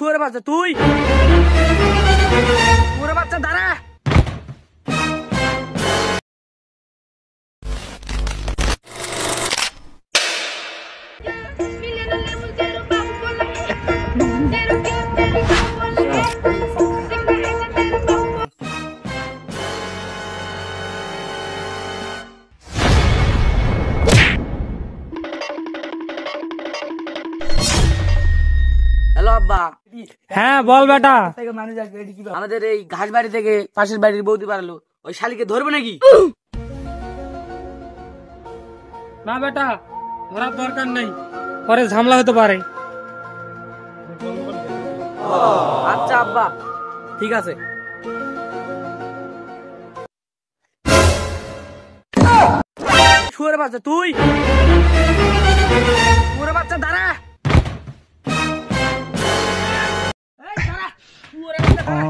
শুয়োরের বাচ্চা তুই, শুয়োরের বাচ্চা দাঁড়া। হ্যালো আব্বা। হ্যাঁ বল বেটা। আমাদের এই ঘাস বাড়ি থেকে পাশের বাড়ির বৌদি পারলো, ওই শালিকে ধরবে নাকি? না বেটা, ধরার দরকার নেই, পরে ঝামেলা হতে পারে। আচ্ছা আব্বা, ঠিক আছে। শুয়োরের বাচ্চা তুই, শুয়োরের বাচ্চা দাঁড়া। এই দাঁড়া, শুয়োরের বাচ্চা দাঁড়া।